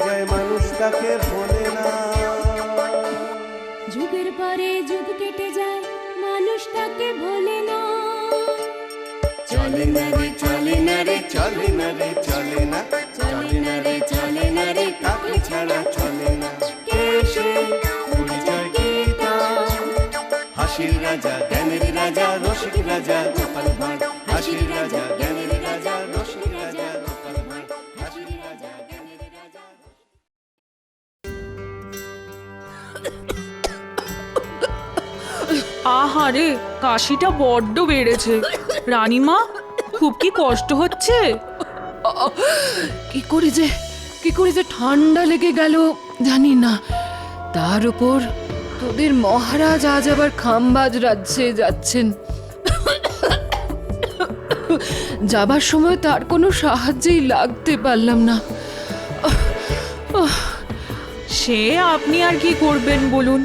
যায় মানুষ তাকে ভোলে না। যুগের পরে যুগ কেটে যায় মানুষ তাকে ভোলে না। চলে না রে চলে না রে চলে না রে চলে না, চলে না রে চলে না রে কাকে ছাড়া চলে না। কে সে পরিচয় কি তার? হাসির রাজা জ্ঞানের রাজা রসিক রাজা গোপাল ভাঁড়। হাসির রাজা জ্ঞানের রাজা রসিক রাজা গোপাল ভাঁড়। হাসির রাজা জ্ঞানের রাজা। আহারে, কাশিটা বড্ড বেড়েছে। রানীমা, খুব কি কষ্ট হচ্ছে? কি করে যে ঠান্ডা লেগে গেল জানি না। তার উপর তোদের মহারাজ আজ আবার খামবাজ রাজ্যে যাচ্ছেন। যাবার সময় তার কোনো সাহায্যেই লাগতে পারলাম না। সে আপনি আর কি করবেন বলুন?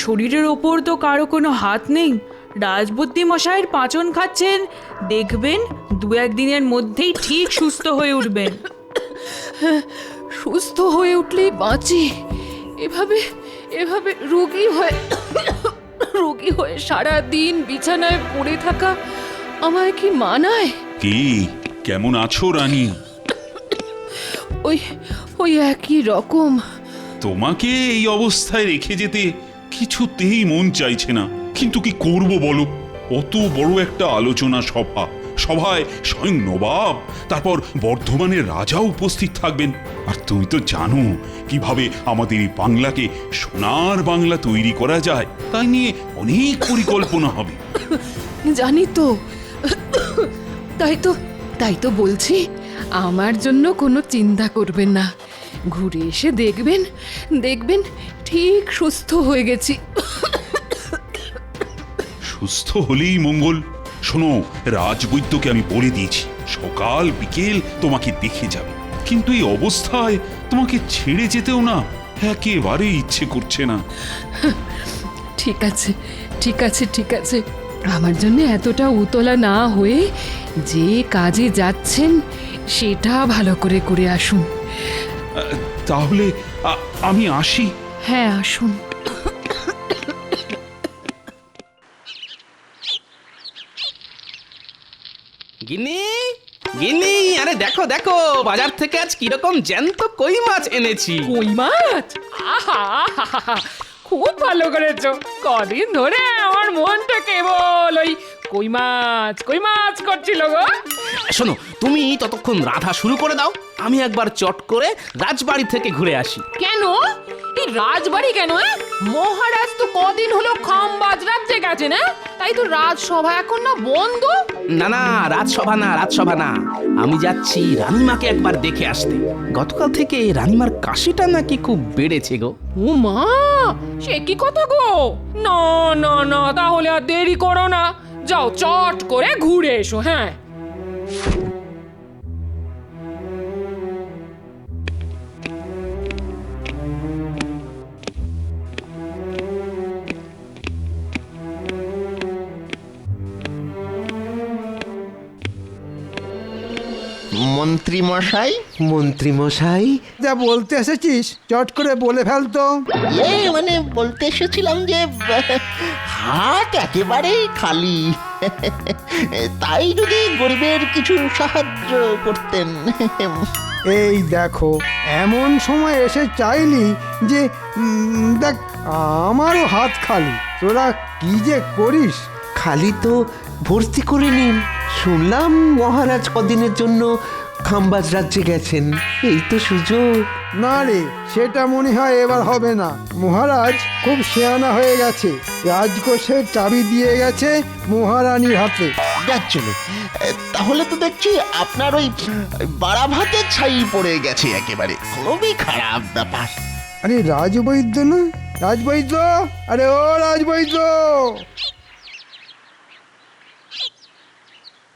শরীরের ওপর তো কারো কোনো হাত নেই। রাজবুদ্ধি মশাইয়ের পাঁচন খাচ্ছেন, দেখবেন দু একদিনের মধ্যেই ঠিক সুস্থ হয়ে উঠবেন। সুস্থ হয়ে উঠলেই বাঁচি। এভাবে এভাবে রোগী হয়ে সারা দিন বিছানায় পড়ে থাকা আমায় কি মানায়? কি, কেমন আছো রানী? ওই একই রকম। তোমাকে এই অবস্থায় রেখে যেতে কিছুতেই মন চাইছে না, কিন্তু কি করব বলো? অত বড় একটা আলোচনা সভায় স্বয়ং নবাব, তারপর বর্ধমানের রাজা উপস্থিত থাকবেন। আর তুমি তো জানো কিভাবে আমাদের এই বাংলাকে সোনার বাংলা তৈরি করা যায়। তাই নিয়ে অনেক পরিকল্পনা হবে। জানি তো, তাই তো বলছি, আমার জন্য কোনো চিন্তা করবেন না। ঘুরে এসে দেখবেন ঠিক সুস্থ হয়ে গেছি। সুস্থ হলেই মঙ্গল। শোনো, রাজবৈদ্যকে আমি বলে দিয়েছি সকাল বিকেল তোমাকে দেখে যাবে, কিন্তু এই অবস্থায় তোমাকে ছেড়ে যেতেও না একেবারে ইচ্ছে করছে না। ঠিক আছে, আমার জন্য এতটা উতলা না হয়ে যে কাজে যাচ্ছেন সেটা ভালো করে আসুন। তাহলে আমি আসি। হ্যাঁ, আসুন। গিন্নি, গিন্নি, আরে দেখো দেখো, বাজার থেকে আজ কিরকম জ্যান্ত কই মাছ এনেছি। কই মাছ? আহা, খুব ভালো করেছো। কদিন ধরে আমার মনটা কেবল ওই কই মাছ করছিল গো। শোনো, তুমি ততক্ষণ রাধা শুরু করে দাও, আমি একবার চট করে রাজবাড়ি থেকে ঘুরে আসি। কেন? এই রাজবাড়ি কেন? মহারাজ তো কদিন হলো খামবাজ রাজ্যে গেছে না, তাই তো রাজসভা এখন না বন্ধ। না, রাজসভা না, আমি যাচ্ছি রানীমাকে একবার দেখে আসতে। গতকাল থেকে রানীমার কাশিটা নাকি খুব বেড়েছে গো। ও মা, সে কি কথা গো? না, তাহলে আর দেরি করো না, যাও চট করে ঘুরে এসো। হ্যাঁ, মন্ত্রী মশাই, যা বলতে এসেছিস চট করে বলে ফেলতো। মানে বলতে এসেছিলাম যে হাট একেবারেই খালি, তাই যদি গরিবের কিছু সাহায্য করতেন। এই দেখো, এমন সময় এসে চাইলি যে দেখ আমারও হাত খালি, তোরা কি যে করিস। খালি তো ভর্তি করে নিন। শুনলাম মহারাজ কদিনের জন্য খামবাজ রাজ্যে গেছেন, এই তো সুযোগ। না রে, সেটা মনে হয় এবার হবে না। মহারাজ খুব শেয়ানা হয়ে গেছে, রাজকোষের চাবি দিয়ে গেছে মহারানীর হাতে। চলে তাহলে তো দেখছি আপনার ওই বাড়া ভাতের ছাই পড়ে গেছে একেবারে, খুবই খারাপ ব্যাপার। আরে রাজবৈদ্য না, রাজবৈদ্য, আরে ও রাজবৈদ্য,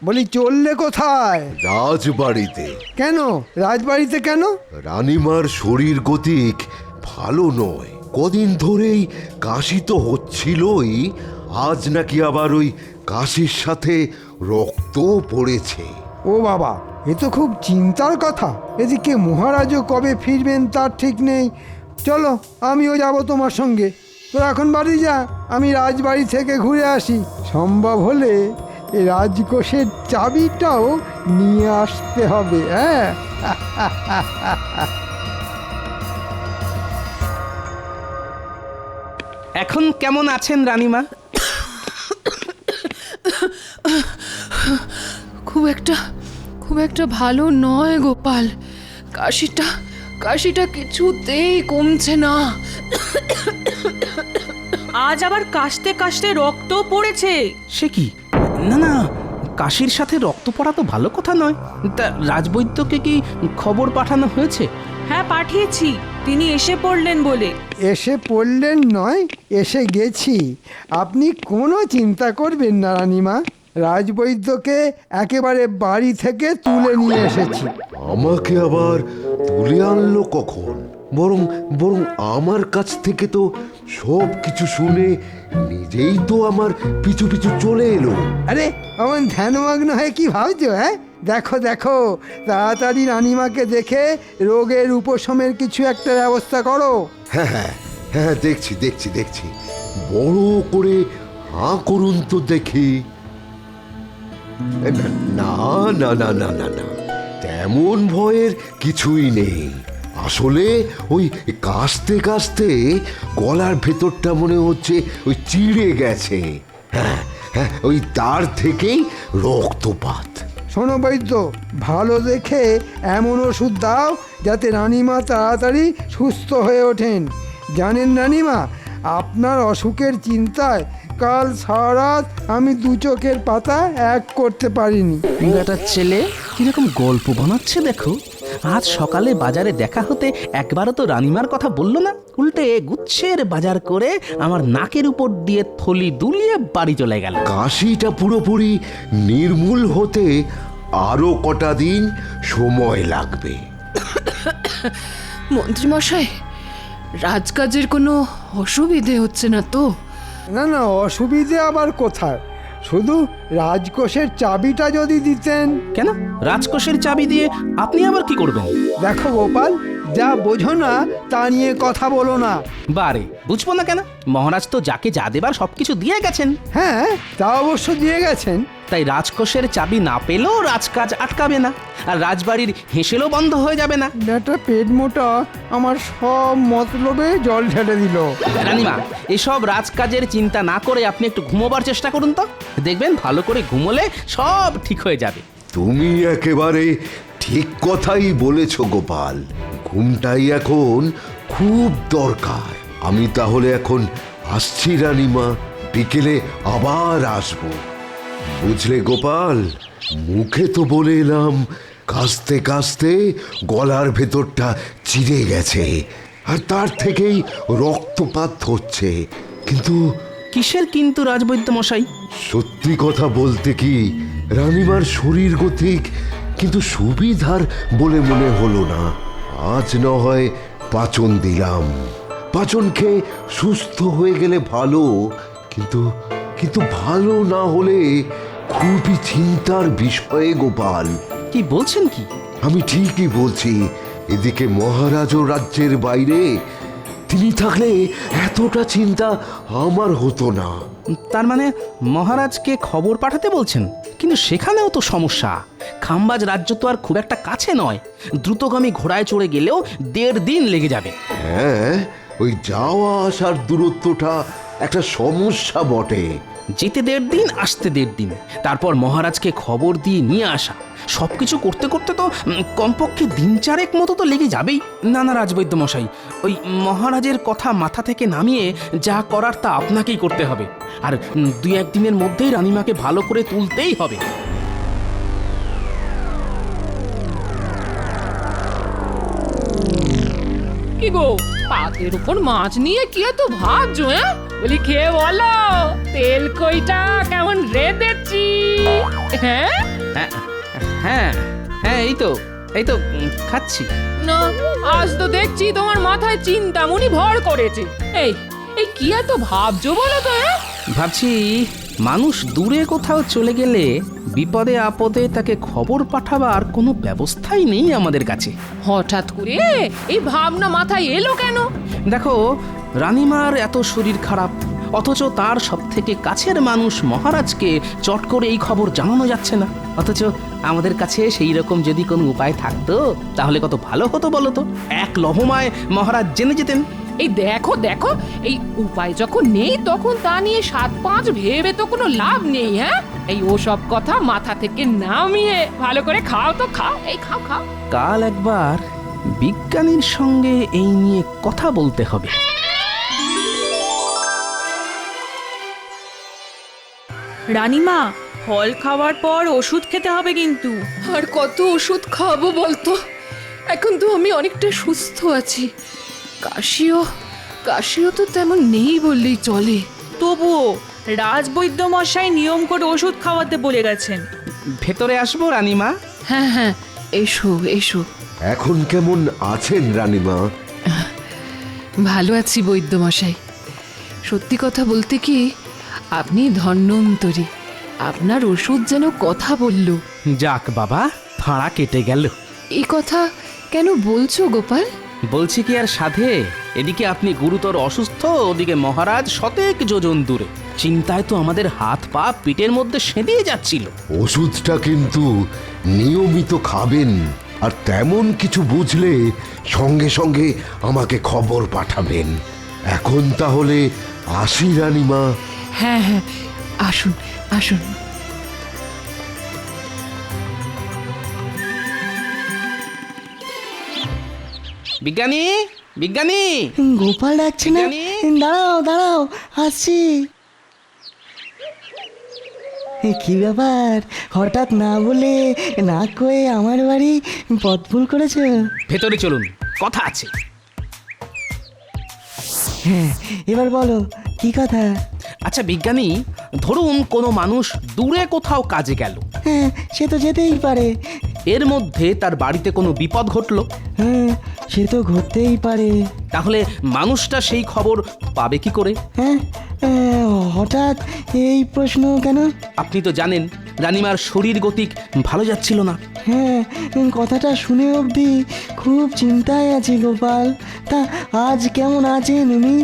বলি চললে কোথায়? রাজবাড়িতে। কেন রাজবাড়িতে কেন? রানীমার শরীর গতিক ভালো নয়, কদিন ধরেই কাশি তো হচ্ছিলই, আজ নাকি আবার ওই কাশির সাথে রক্ত পড়েছে। ও বাবা, এ তো খুব চিন্তার কথা। এদিকে মহারাজও কবে ফিরবেন তার ঠিক নেই। চলো, আমিও যাব তোমার সঙ্গে। তোরা এখন বাড়ি যা, আমি রাজবাড়ি থেকে ঘুরে আসি। সম্ভব হলে এই রাজকোষের চাবিটাও নিয়ে আসতে হবে। হ্যাঁ, এখন কেমন আছেন রানীমা? খুব একটা ভালো নয় গোপাল। কাশিটা কিছুতেই কমছে না। আজ আবার কাশতে কাশতে রক্ত পড়েছে। সে কি? না না, কাশির সাথে রক্ত পড়া তো ভালো কথা নয়। তা রাজবৈদ্যকে কি খবর পাঠানো হয়েছে? হ্যাঁ, পাঠিয়েছি, তিনি এসে পড়লেন বলে। এসে পড়লেন নয়, এসে গেছি। আপনি কোনো চিন্তা করবেন না রানীমা, রাজবৈদ্যকে একেবারে বাড়ি থেকে তুলে নিয়ে এসেছি। আমাকে আবার তুলে আনলো কখন? বরং বরং আমার কাছ থেকে তো সব কিছু শুনে নিজেই তো আমার পিছু পিছু চলে এলো। আরে, এমন ধ্যানমগ্ন হয়ে কি ভাবছো? হ্যাঁ, দেখো দেখো, তাড়াতাড়ি রানীমাকে দেখে রোগের উপশমের কিছু একটা ব্যবস্থা করো। হ্যাঁ হ্যাঁ হ্যাঁ, দেখছি দেখছি দেখছি। বড় করে হাঁ করুন তো দেখি। না না না না না না, তেমন ভয়ের কিছুই নেই। আসলে ওই কাশতে কাশতে গলার ভেতরটা মনে হচ্ছে ওই চিড়ে গেছে। হ্যাঁ হ্যাঁ, ওই তার থেকেই রক্তপাত। শোনো বৈদ্য, ভালো দেখে এমন ওষুধ দাও যাতে রানীমা তাড়াতাড়ি সুস্থ হয়ে ওঠেন। জানেন রানীমা, আপনার অসুখের চিন্তায় কাল সারা রাত আমি দু চোখের পাতা এক করতে পারিনি। বেটার ছেলে কিরকম গল্প বানাচ্ছে দেখো। আজ সকালে বাজারে দেখা হতে একবারও তো রানীমার কথা বললো না, উল্টে গুচ্ছের বাজার করে আমার নাকের উপর দিয়ে থলি দুলিয়ে বাড়ি চলে গেল। কাশিটা পুরোপুরি নির্মূল হতে আরো কটা দিন সময় লাগবে। মন্ত্রীমশাই, রাজকাজের কোনো অসুবিধে হচ্ছে না তো? না না, অসুবিধে আবার কোথায়? শুধু রাজকোষের চাবিটা যদি দিতেন। কেন, রাজকোষের চাবি দিয়ে আপনি আবার কি করবেন? দেখো গোপাল, যা বোঝো না তা নিয়ে কথা বলো না। বারে, বুঝবো না কেন? মহারাজ তো যাকে যা দেবার সবকিছু দিয়ে গেছেন। হ্যাঁ, তা অবশ্য দিয়ে গেছেন। তাই রাজকোষের চাবি না পেলেও রাজকাজ আটকাবে না, আর রাজবাড়ির হেসেলও বন্ধ হয়ে যাবে না। একটা পেট মোটা আমার সব মতলবে জল ঢেলে দিল। রানীমা, এসব রাজকাজের চিন্তা না করে আপনি একটু ঘুমোবার চেষ্টা করুন তো, দেখবেন ভালো করে ঘুমোলে সব ঠিক হয়ে যাবে। তুমি একেবারে ঠিক কথাই বলেছ গোপাল, ঘুমটাই এখন খুব দরকার। আমি তাহলে এখন আসছি রানীমা, বিকেলে আবার আসবো। বুঝলে গোপাল, মুখে তো বলে এলাম কাশতে কাশতে গলার ভেতরটা চিড়ে গেছে আর তার থেকেই রক্তপাত হচ্ছে। কিন্তু কিসের কিন্তু রাজবৈদ্য মশাই? সত্যি কথা বলতে কি, রানীমার শরীর গতিক কিন্তু সুবিধার বলে মনে হলো না। আজ না হয় পাচন দিলাম, পাচন খেয়ে সুস্থ হয়ে গেলে ভালো, কিন্তু কিন্তু ভালো না হলে খুবই চিন্তার বিষয়ে গোপাল। কি বলছেন কি? আমি ঠিকই বলছি। এদিকে মহারাজও রাজ্যের বাইরে, তিনি থাকলে এতটা চিন্তা আমার হতো না। তার মানে মহারাজকে খবর পাঠাতে বলছেন? কিন্তু সেখানেও তো সমস্যা। খাম্বাজ রাজ্য তো আর খুব একটা কাছে নয়, দ্রুতগামী ঘোড়ায় চড়ে গেলেও 1.5 দিন লেগে যাবে। হ্যাঁ, ওই যাওয়া আসার দূরত্বটা একটা সমস্যা বটে। যেতে 1.5 দিন, আসতে 1.5 দিন, তারপর মহারাজকে খবর দিয়ে নিয়ে আসা, সবকিছু করতে করতে তো কমপক্ষে 3-4 মতো তো লেগে যাবেই। না না রাজবৈদ্য মশাই, ওই মহারাজের কথা মাথা থেকে নামিয়ে যা করার তা আপনাকেই করতে হবে, আর 2-1 দিনের মধ্যেই রানীমাকে ভালো করে তুলতেই হবে। কি গো, পাতের উপর মাছ নিয়ে কি এত ভাবছো? বলি খেয়ে বলো, তেল কইটা কেমন রেঁধেছি? হ্যাঁ হ্যাঁ হ্যাঁ, এই তো খাচ্ছি। না, আজ তো দেখছি তোমার মাথায় চিন্তামণি ভর করেছে। এই এই কি এত ভাবছো বলো তো? ভাবছি মানুষ দূরে কোথাও চলে গেলে বিপদে আপদে তাকে খবর পাঠাবার কোনো ব্যবস্থাই নেই আমাদের কাছে। হঠাৎ করে এই ভাবনা মাথায় এলো কেন? দেখো, রানীমার এত শরীর খারাপ, অথচ তার সব থেকে কাছের মানুষ মহারাজকে চট করে এই খবর জানানো যাচ্ছে না। অথচ আমাদের কাছে সেই রকম যদি কোনো উপায় থাকতো তাহলে কত ভালো হতো বলো তো। এক লহমায় মহারাজ জেনে যেতেন। এই দেখো দেখো, এই উপায় যখন নেই তখন তা নিয়ে 7-5 ভেবে তো কোনো লাভ নেই। হ্যাঁ, এই ওসব কথা মাথা থেকে নামিয়ে ভালো করে খাও তো খাও, এই খাও খাও। কাল একবার বিজ্ঞানীর সঙ্গে এই নিয়ে কথা বলতে হবে। রানীমা, ফল খাওয়ার পর ওষুধ খেতে হবে কিন্তু। আর কত ওষুধ খাবো বলতো? এখন তো আমি অনেকটা সুস্থ আছি। কাশিও তো তেমন নেই বললেই চলে। তবুও রাজবৈদ্য মশাই নিয়ম করে ওষুধ খাওয়াতে বলে গেছেন। ভেতরে আসবো রানীমা? হ্যাঁ হ্যাঁ, এসো এসো। এখন কেমন আছেন রানীমা? ভালো আছি বৈদ্যমশাই। সত্যি কথা বলতে কি, আপনি ধন্যন্তরী। আপনার ওষুধ যেন কথা বলল। যাক বাবা, ফাঁড়া কেটে গেল। এই কথা কেন বলছো গোপাল? বলছি কি আর সাধে, এদিকে আপনি গুরুতর অসুস্থ, ওদিকে মহারাজ শতেক যোজন দূরে। চিন্তায় তো আমাদের হাত পা পিঠের মধ্যে সেঁধিয়ে যাচ্ছিল। ওষুধটা কিন্তু নিয়মিত খাবেন, আর তেমন কিছু বুঝলে সঙ্গে সঙ্গে আমাকে খবর পাঠাবেন। এখন তাহলে আসি রানীমা। হ্যাঁ হ্যাঁ, আসুন আসুন। বিজ্ঞানী, বিজ্ঞানী! গোপাল ডাকছে না? বিজ্ঞানী! দাঁড়াও দাঁড়াও, আসছি। কি ব্যাপার, হঠাৎ না বলে না কয়ে আমার বাড়ি পথ ভুল করেছো? ভেতরে চলুন, কথা আছে। হ্যাঁ, এবার বলো কি কথা? আচ্ছা বিজ্ঞানী, ধরুন কোনো মানুষ দূরে কোথাও কাজে গেল, হ্যাঁ, সে তো যেতেই পারে। এর মধ্যে তার বাড়িতে কোনো বিপদ ঘটলো, হ্যাঁ, সে তো ঘটতেই পারে। তাহলে মানুষটা সেই খবর পাবে কি করে? হ্যাঁ, হঠাৎ এই প্রশ্ন কেন? আপনি তো জানেন রানীমার শরীর গতিক ভালো যাচ্ছিল না। হ্যাঁ, কথাটা শুনে অবধি খুব চিন্তায় আছি গোপাল। তা আজ কেমন আছেন উনি?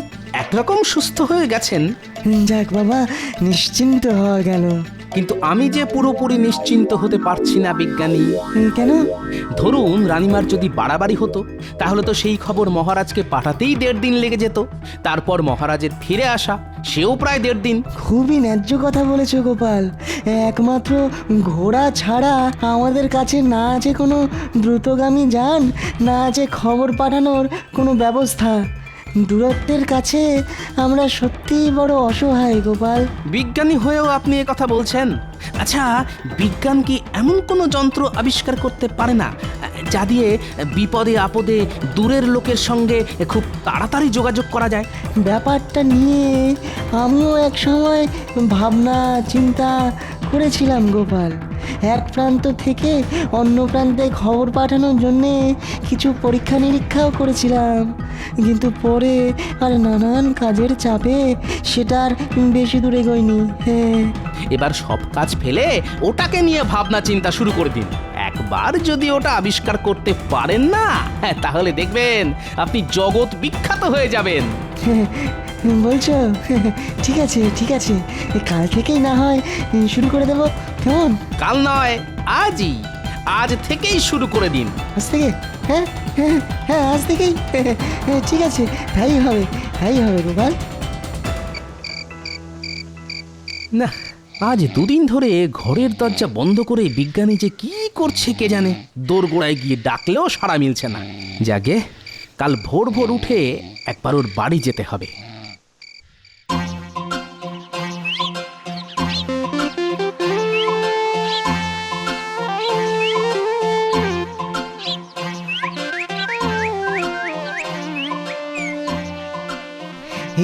একরকম সুস্থ হয়ে গেছেন, যাক বাবা, নিশ্চিন্ত হওয়া গেল। কিন্তু আমি যে পুরোপুরি নিশ্চিন্ত হতে পারছি না বিজ্ঞানী। কেন? ধরুন রানীমার যদি বাড়াবাড়ি হতো, তাহলে তো সেই খবর মহারাজকে পাঠাতেই 1.5 দিন লেগে যেত। তারপর মহারাজের ফিরে আসা, সেও প্রায় 1.5 দিন। খুবই ন্যায্য কথা বলেছো গোপাল। একমাত্র ঘোড়া ছাড়া আমাদের কাছে না আছে কোনো দ্রুতগামী যান, না আছে খবর পাঠানোর কোনো ব্যবস্থা। দূরত্বের কাছে আমরা সত্যিই বড় অসহায় গোপাল। বিজ্ঞানী হয়েও আপনি এ কথা বলছেন? আচ্ছা, বিজ্ঞান কি এমন কোনো যন্ত্র আবিষ্কার করতে পারে না যা দিয়ে বিপদে আপদে দূরের লোকের সঙ্গে খুব তাড়াতাড়ি যোগাযোগ করা যায়? ব্যাপারটা নিয়ে আমিও এক সময় ভাবনা চিন্তা করেছিলাম গোপাল। এক প্রান্ত থেকে অন্য প্রান্তে খবর পাঠানোর জন্যে কিছু পরীক্ষা নিরীক্ষাও করেছিলাম, কিন্তু পরে আর নানান কাজের চাপে সেটা আর বেশি দূরে গইনি। হ্যাঁ, এবার সব কাজ ফেলে ওটাকে নিয়ে ভাবনা চিন্তা শুরু করে দিন। একবার যদি ওটা আবিষ্কার করতে পারেন না, তাহলে দেখবেন আপনি জগৎ বিখ্যাত হয়ে যাবেন। বলছো? ঠিক আছে ঠিক আছে, কাল থেকেই না হয় শুরু করে দেবো, কেমন? কাল নয়, আজই, আজ থেকেই শুরু করে দিন। আজ থেকে? হ্যাঁ হ্যাঁ হ্যাঁ, আজ থেকেই। ঠিক আছে, তাই হবে গোপাল। না, আজ 2 দিন ধরে ঘরের দরজা বন্ধ করে বিজ্ঞানী যে কি করছে কে জানে। দোরগোড়ায় গিয়ে ডাকলেও সাড়া মিলছে না। যাকে কাল ভোর ভোর উঠে একবার ওর বাড়ি যেতে হবে।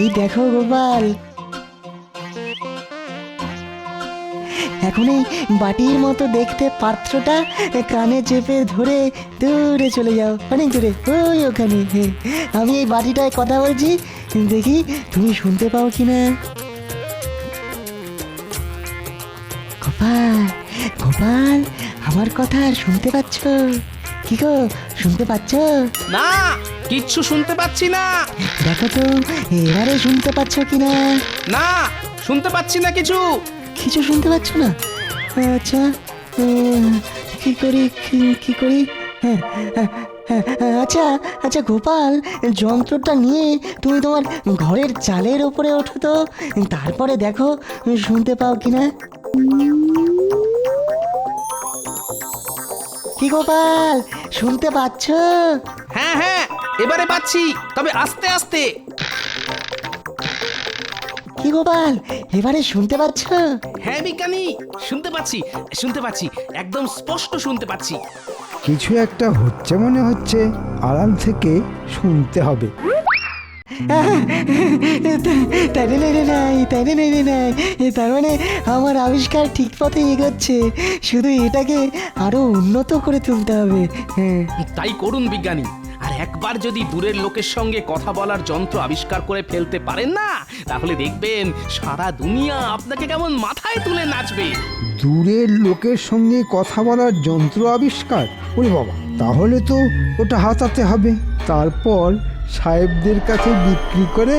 এই দেখো গোপাল, এখন এই বাটির মতো দেখতে পাত্রটা কানে চেপে ধরে দূরে চলে যাও, অনেক দূরে, ওই ওখানে। আমি এই বাটিটায় কথা বলছি, দেখি তুমি শুনতে পাও কিনা। গোপাল গোপাল আমার কথা শুনতে পাচ্ছ? কি গো শুনতে পাচ্ছ? না, কিচ্ছু শুনতে পাচ্ছি না। দেখো তো এবারে শুনতে পাচ্ছ কিনা? না, শুনতে পাচ্ছি না কিছু। কিছু শুনতে পাচ্ছ না? আচ্ছা কি করি কি করি? হ্যাঁ, হ্যাঁ, হ্যাঁ, আচ্ছা আচ্ছা গোপাল, যন্ত্রটা নিয়ে তুমি তোমার ঘরের চালের ওপরে ওঠো তো, তারপরে দেখো শুনতে পাও কিনা। কি গোপাল শুনতে পাচ্ছ? হ্যাঁ হ্যাঁ, এবারে পাচ্ছি, তবে আস্তে আস্তে। কি গোপাল এবারে শুনতে পাচ্ছ? হ্যাঁ বিজ্ঞানী, শুনতে পাচ্ছি, শুনতে পাচ্ছি, একদম স্পষ্ট শুনতে পাচ্ছি। কিছু একটা হচ্ছে মনে হচ্ছে, আড়াল থেকে শুনতে হবে। তার মানে আমার আবিষ্কার ঠিক পথে এগোচ্ছে, শুধু এটাকে আরো উন্নত করে তুলতে হবে। হ্যাঁ, তাই করুন বিজ্ঞানী। আর একবার যদি দূরের লোকের সঙ্গে কথা বলার যন্ত্র আবিষ্কার করে ফেলতে পারেন না, তাহলে দেখবেন সারা দুনিয়া আপনাকে কেমন মাথায় তুলে নাচবে। দূরের লোকের সঙ্গে কথা বলার যন্ত্র আবিষ্কার? ওরে বাবা, তাহলে তো ওটা হাতাতে হবে, তারপর সাহেবদের কাছে বিক্রি করে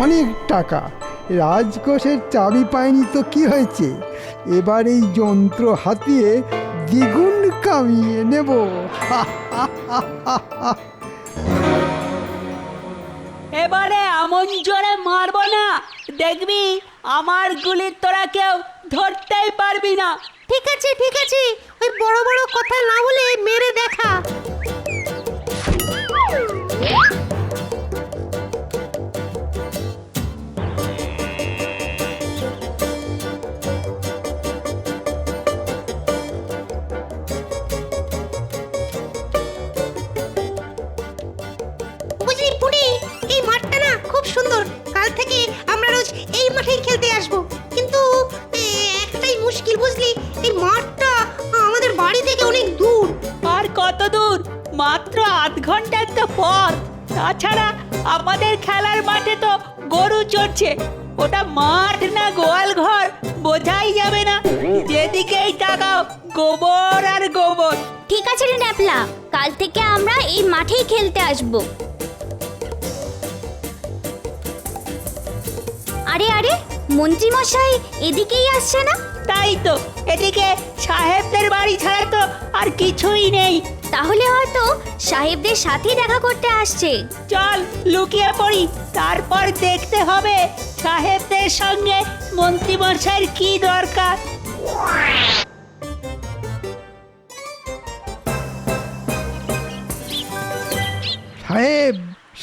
অনেক টাকা। রাজকোষের চাবি পায়নি তো কি হয়েছে, এবার এই যন্ত্র হাতিয়ে দ্বিগুণ কামিয়ে নেব। এবারে এমন জোরে মারবো না, দেখবি আমার গুলি তোরা কেউ ধরতেই পারবি না। ঠিক আছে ঠিক আছে, ওই বড় বড় কথা না বলে মেরে দেখা। বুঝলি পুরি, এই মাঠটা না খুব সুন্দর, কাল থেকে আমরা রোজ এই মাঠেই খেলতে আসবো। কিন্তু একটাই মুশকিল বুঝলি, এই মাঠটা আমাদের বাড়ি থেকে অনেক দূর। আর কত দূর? মাত্র আধ ঘন্টার তো পথ। তাছাড়া আমাদের খেলার মাঠে তো গরু চড়ছে, ওটা মাঠ না গোয়াল ঘর বোঝাই যাবে না। যেদিকেই তাকাও গোবর আর গোবর। ঠিক আছে রে ন্যাপলা, কাল থেকে আমরা এই মাঠেই খেলতে আসবো। আরে আরে, মন্ত্রী মশাই এদিকেই আসছে না? তাই তো, এদিকে সাহেবদের বাড়ি ছাড়া তো আর কিছুই নেই। তাহলে হয়তো সাহেবদের সাথে দেখা করতে আসছে। চল লুকিয়ে পড়ি, তারপর দেখতে হবে সাহেবদের সঙ্গে মন্ত্রী মশাইয়ের কি দরকার। সাহেব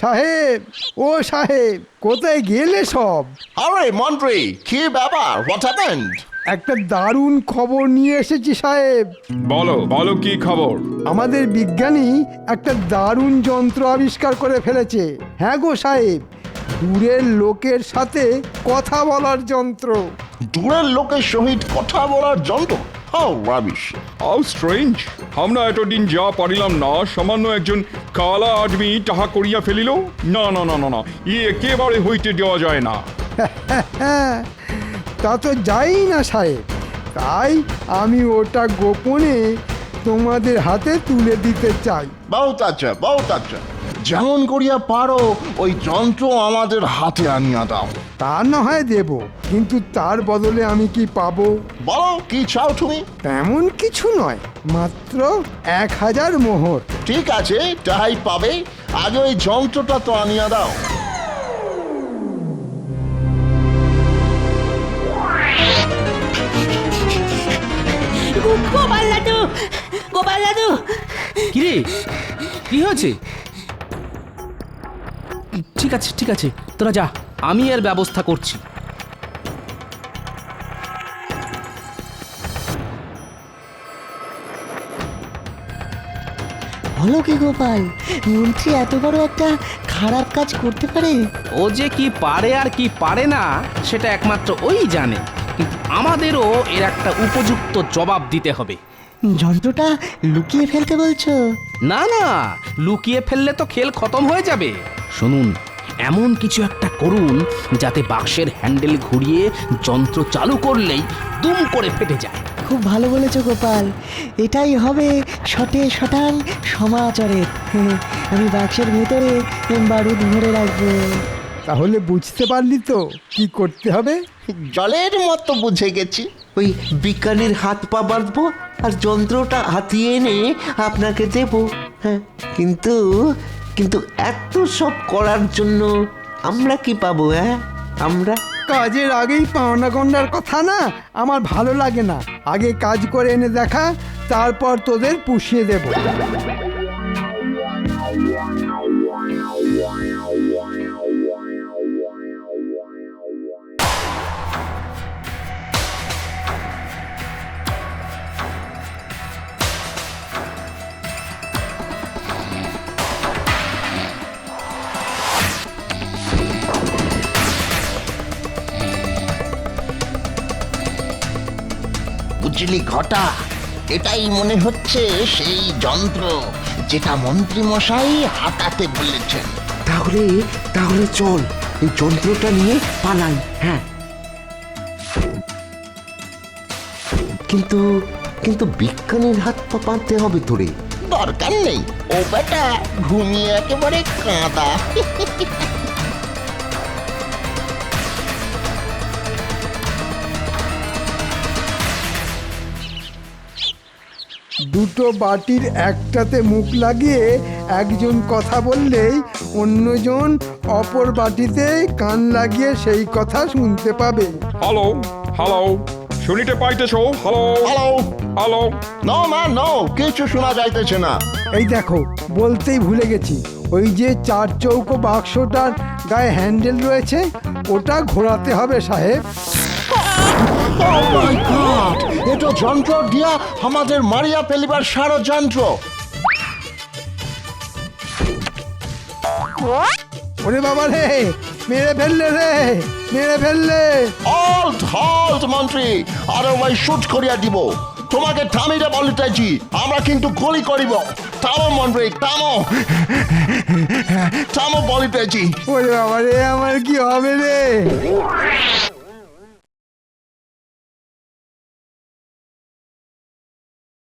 সাহেব, ও সাহেব, কোথায় গেলে সব? আরে মন্ত্রী, কি ব্যাপার? What happened? একটা দারুণ খবর নিয়ে এসেছি সাহেব। বলো বলো, কি খবর? আমাদের বিজ্ঞানী একটা দারুণ যন্ত্র আবিষ্কার করে ফেলেছে। হ্যাঁ গো সাহেব, দূরের লোকের সাথে কথা বলার যন্ত্র। দূরের লোকের সহিত কথা বলার যন্ত্র? How rubbish! How strange! আমরা এতদিন যা পারিলাম না, সামান্য একজন কালা আদমি তাহা করিয়া ফেলিল। না না না না না, একেবারে হইতে দেওয়া যায় না। তা তো যাই না সাহেব, তাই আমি ওটা গোপনে তোমাদের হাতে তুলে দিতে চাই। বহুত আচ্ছা। যেমন করিয়া পারো ওই যন্ত্র আমাদের হাতে আনিয়া দাও। তা না হয় দেব, কিন্তু তার বদলে আমি কি পাবো? বলো, কি চাও তুমি? তেমন কিছু নয়, মাত্র 1000 মোহর। ঠিক আছে, তাই পাবে। আগে ওই যন্ত্রটা তো আনিয়া দাও। গোপাল দাদু, গোপাল দাদু! কিরে, কি হয়েছে? ঠিক আছে ঠিক আছে, তোরা যা, আমি এর ব্যবস্থা করছি। বলো কি গোপাল, মন্ত্রী এত বড় একটা খারাপ কাজ করতে পারে? ও যে কি পারে আর কি পারে না সেটা একমাত্র ওই জানে, কিন্তু আমাদেরও এর একটা উপযুক্ত জবাব দিতে হবে। যন্ত্রটা লুকিয়ে ফেলতে বলছো? না না, লুকিয়ে ফেললে তো খেল খতম হয়ে যাবে। শুনুন, এমন কিছু একটা করুন যাতে বাক্সের হ্যান্ডেল ঘুরিয়ে যন্ত্র চালু করলেই দুম করে ফেটে যায়। খুব ভালো বলেছো গোপাল, এটাই হবে শটে শটাং সমাচারের। আমি বাক্সের ভেতরে বারুদ ভরে রাখবো। তাহলে বুঝতে পারলি তো কি করতে হবে? জলের মতো বুঝে গেছি। ওই বিজ্ঞানীর হাত পা বাঁধবো আর যন্ত্রটা হাতিয়ে এনে আপনাকে দেব। হ্যাঁ, কিন্তু কিন্তু এত সব করার জন্য আমরা কি পাবো? হ্যাঁ, আমরা কাজের আগেই পাওনা গন্ডার কথা না আমার ভালো লাগে না। আগে কাজ করে এনে দেখা, তারপর তোদের পুষিয়ে দেব। বুঝলি ঘটা, এটাই মনে হচ্ছে সেই যন্ত্র যেটা মন্ত্রী মশাই হাতাতে বলেছেন। তাহলে তাহলে চল এই যন্ত্রটা নিয়ে পালাই। হ্যাঁ, কিন্তু কিন্তু বিজ্ঞানীর হাত পা বাঁধতে হবে তোরে। দরকার নেই, ও বেটা ঘুমিয়ে একেবারে কাঁদা। দুটো বাটির একটাতে মুখ লাগিয়ে একজন কথা বললেই অন্যজন অপর বাটিতে কান লাগিয়ে সেই কথা শুনতে পাবে। হ্যালো হ্যালো, শুনিতে পাইতেছো? Hello hello hello. No man no, কিছু শোনা যাইতেছে না। এই দেখো, বলতেই ভুলে গেছি, ওই যে 4 চৌকো বাক্সটার গায়ে হ্যান্ডেল রয়েছে ওটা ঘোরাতে হবে সাহেব। Oh my God! এটা যন্ত্র দিয়া আমাদের মারিয়া ফেলিবার ষড়যন্ত্র। ওরে বাবা রে, মেরে ফেললে রে, মেরে ফেললে। হল্ট হল্ট মন্ত্রী, আরে ভাই শুট করিয়া দিব। তোমাকে থামিতে বলিতেছি, আমরা কিন্তু গুলি করিব। থামো মন্ত্রী, থামো থামো বলিতেছি। ওরে বাবা রে, আমার কি হবে রে?